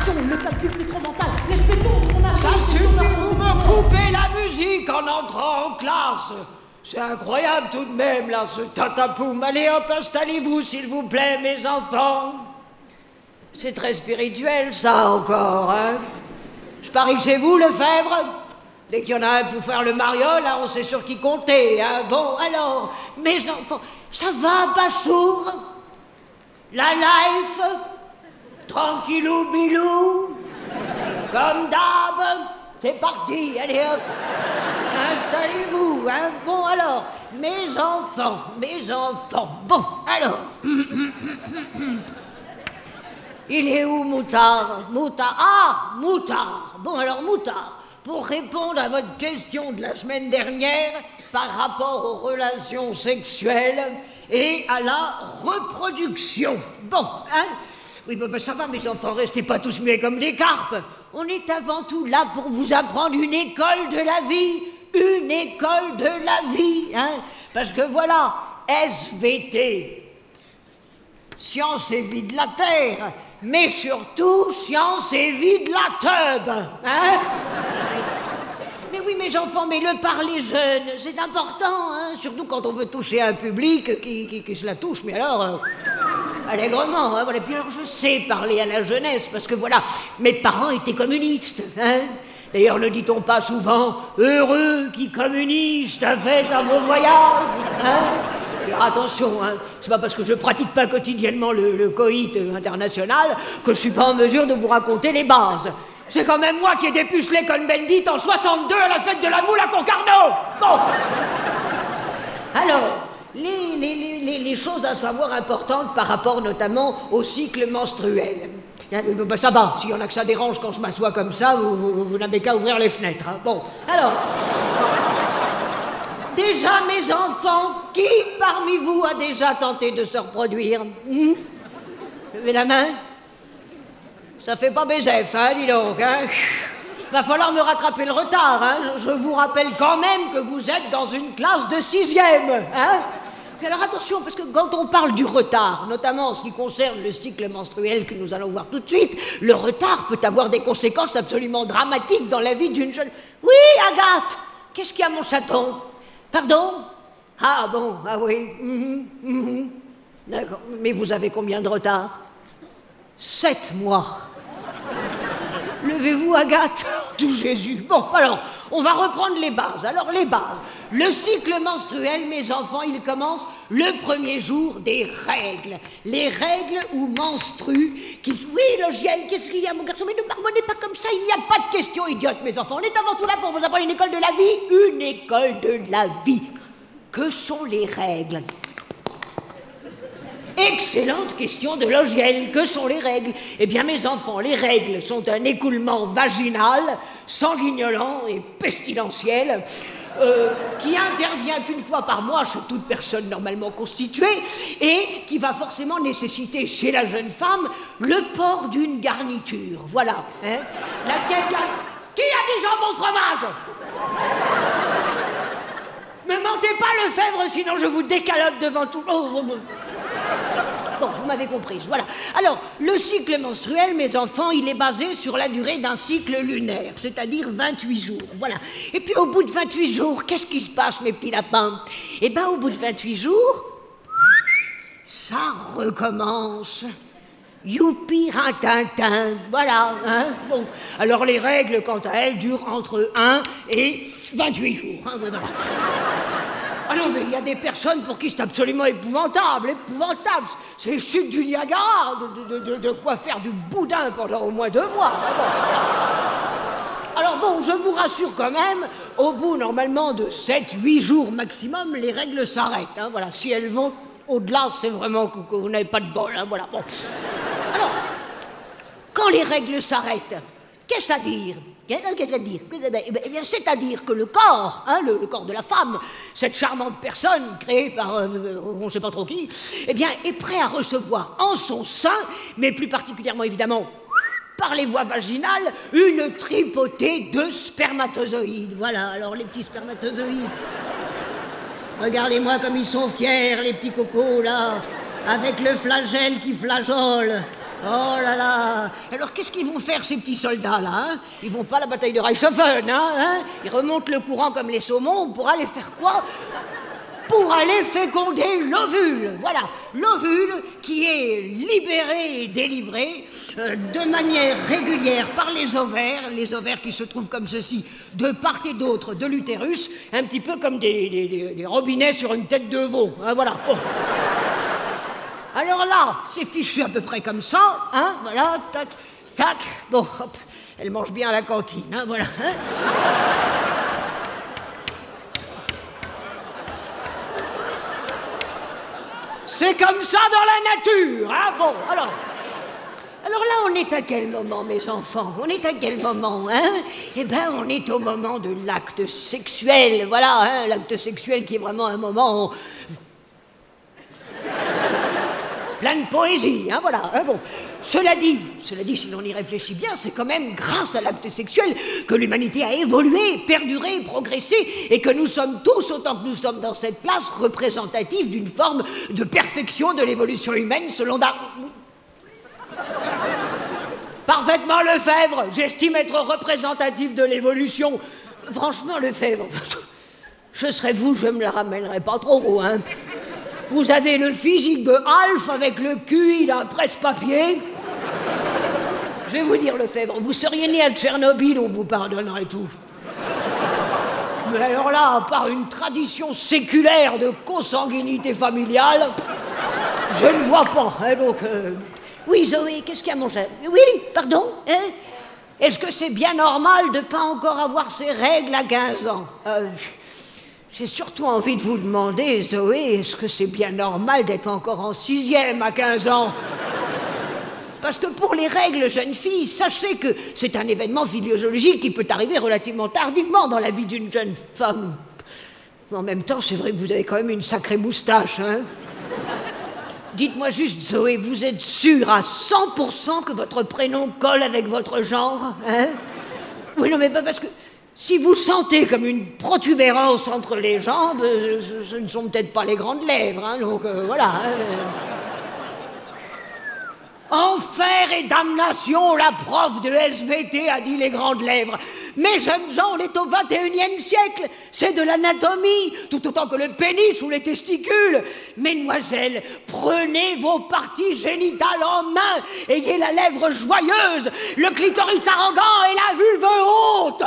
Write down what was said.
l'abstraction, le calcul c'est trop mental. Laissez tomber, on a... Ça suffit, vous me coupez la musique en entrant en classe. C'est incroyable tout de même, là, ce tatapoum. Allez hop, installez-vous, s'il vous plaît, mes enfants. C'est très spirituel, ça, encore, hein. Je parie que c'est vous, Lefebvre. Dès qu'il y en a un pour faire le mariole, là, on sait sur qui compter, hein. Bon, alors, mes enfants, ça va, Bachour? La life? Tranquillou, bilou? Comme d'hab? C'est parti, allez hop. Installez-vous, hein. Bon, alors, mes enfants. Bon, alors. Il est où, Moutard? Ah, Moutard. Bon, alors, Moutard, pour répondre à votre question de la semaine dernière par rapport aux relations sexuelles et à la reproduction. Bon, hein? Oui, bah, ça va, mes enfants, restez pas tous muets comme des carpes. On est avant tout là pour vous apprendre une école de la vie. Une école de la vie, hein. Parce que voilà, SVT, science et vie de la Terre, mais surtout science et vie de la teub, hein. Mais oui, mes enfants, mais le parler jeune, c'est important, hein. Surtout quand on veut toucher un public qui se la touche, mais alors... allègrement, hein, voilà. Puis alors je sais parler à la jeunesse, parce que voilà, mes parents étaient communistes, hein. D'ailleurs, ne dit-on pas souvent « heureux qui communiste a fait un beau voyage » hein. Alors attention, hein, c'est pas parce que je pratique pas quotidiennement le coït international que je suis pas en mesure de vous raconter les bases. C'est quand même moi qui ai dépucelé Cohn-Bendit en 62 à la fête de la moule à Concarneau. Bon. Alors... Les choses à savoir importantes par rapport notamment au cycle menstruel. Ben, ça va, s'il y en a que ça dérange quand je m'assois comme ça, vous n'avez qu'à ouvrir les fenêtres. Hein. Bon, alors... déjà, mes enfants, qui parmi vous a déjà tenté de se reproduire? Levez la main. Ça fait pas BZF, hein, dis donc, hein. Va falloir me rattraper le retard, hein. Je vous rappelle quand même que vous êtes dans une classe de 6e, hein. Et alors attention, parce que quand on parle du retard, notamment en ce qui concerne le cycle menstruel que nous allons voir tout de suite, le retard peut avoir des conséquences absolument dramatiques dans la vie d'une jeune... Oui, Agathe, qu'est-ce qu'il y a, mon chaton? Pardon? Ah bon, ah oui. D'accord, mais vous avez combien de retard? 7 mois. Levez-vous, Agathe. Tout Jésus. Bon, alors, on va reprendre les bases. Alors, les bases. Le cycle menstruel, mes enfants, il commence le premier jour des règles. Les règles ou menstrues qui... Oui, Logiel, qu'est-ce qu'il y a, mon garçon? Mais ne marmonnez pas comme ça, il n'y a pas de question idiote, mes enfants. On est avant tout là pour vous apprendre une école de la vie. Une école de la vie. Que sont les règles? Excellente question de Logiel. Que sont les règles? Eh bien, mes enfants, les règles sont un écoulement vaginal, sanguignolant et pestilentiel qui intervient une fois par mois chez toute personne normalement constituée et qui va forcément nécessiter chez la jeune femme le port d'une garniture. Voilà. Hein? Laquelle Qui a des jambons au fromage? Me mentez pas, Lefebvre, sinon je vous décalote devant tout... Bon, vous m'avez comprise, voilà. Alors, le cycle menstruel, mes enfants, il est basé sur la durée d'un cycle lunaire, c'est-à-dire 28 jours, voilà. Et puis, au bout de 28 jours, qu'est-ce qui se passe, mes petits lapins? Eh bien, au bout de 28 jours, ça recommence. Youpi, rintintin, voilà, hein. Bon, alors les règles, quant à elles, durent entre 1 et 28 jours, hein, voilà. Ah non, mais il y a des personnes pour qui c'est absolument épouvantable. C'est les chutes du Niagara, de quoi faire du boudin pendant au moins 2 mois. Alors bon, je vous rassure quand même, au bout normalement de 7-8 jours maximum, les règles s'arrêtent. Hein, voilà, si elles vont au-delà, c'est vraiment que vous n'avez pas de bol. Hein, voilà, bon. Alors, quand les règles s'arrêtent, qu'est-ce à dire? C'est-à-dire que le corps, hein, le corps de la femme, cette charmante personne créée par on ne sait pas trop qui, eh bien, est prêt à recevoir en son sein, mais plus particulièrement évidemment par les voies vaginales, une tripotée de spermatozoïdes. Voilà, alors les petits spermatozoïdes. Regardez-moi comme ils sont fiers, les petits cocos, là, avec le flagelle qui flageole. Oh là là. Alors qu'est-ce qu'ils vont faire ces petits soldats là, hein? Ils vont pas à la bataille de Reichshoffen, hein? Ils remontent le courant comme les saumons pour aller faire quoi? Pour aller féconder l'ovule. Voilà, l'ovule qui est libéré et délivré de manière régulière par les ovaires qui se trouvent comme ceci, de part et d'autre de l'utérus, un petit peu comme des robinets sur une tête de veau, hein, voilà. Oh. Alors là, c'est fichu à peu près comme ça, hein, voilà, tac, tac, bon, hop, elle mange bien à la cantine, hein, voilà. Hein. C'est comme ça dans la nature, hein, bon, alors là, on est à quel moment, mes enfants? On est à quel moment, hein? Eh ben, on est au moment de l'acte sexuel, voilà, hein, l'acte sexuel qui est vraiment un moment... plein de poésie, hein, voilà. Hein, bon. Cela dit, si l'on y réfléchit bien, c'est quand même grâce à l'acte sexuel que l'humanité a évolué, perduré, progressé, et que nous sommes tous, autant que nous sommes dans cette classe, représentatifs d'une forme de perfection de l'évolution humaine selon Parfaitement, Lefebvre, j'estime être représentatif de l'évolution. Franchement, Lefebvre, je serais vous, je me la ramènerais pas trop, hein. Vous avez le physique de Alf avec le QI d'un presse-papier. Je vais vous dire, Lefebvre, vous seriez né à Tchernobyl, on vous pardonnerait tout. Mais alors là, à part une tradition séculaire de consanguinité familiale, je ne vois pas. Hein, donc, Oui, Zoé, qu'est-ce qu'il y a, mon cher? Oui, pardon, hein? Est-ce que c'est bien normal de ne pas encore avoir ses règles à 15 ans? J'ai surtout envie de vous demander, Zoé, est-ce que c'est bien normal d'être encore en 6e à 15 ans? Parce que pour les règles jeunes filles, sachez que c'est un événement physiologique qui peut arriver relativement tardivement dans la vie d'une jeune femme. Mais en même temps, c'est vrai que vous avez quand même une sacrée moustache, hein? Dites-moi juste, Zoé, vous êtes sûre à 100% que votre prénom colle avec votre genre, hein? Oui, non, mais pas parce que... Si vous sentez comme une protubérance entre les jambes, ce ne sont peut-être pas les grandes lèvres, hein, donc voilà. Hein. Enfer et damnation, la prof de SVT a dit les grandes lèvres. Mes jeunes gens, on est au 21e siècle, c'est de l'anatomie, tout autant que le pénis ou les testicules. Mesdemoiselles, prenez vos parties génitales en main, ayez la lèvre joyeuse, le clitoris arrogant et la vulve haute.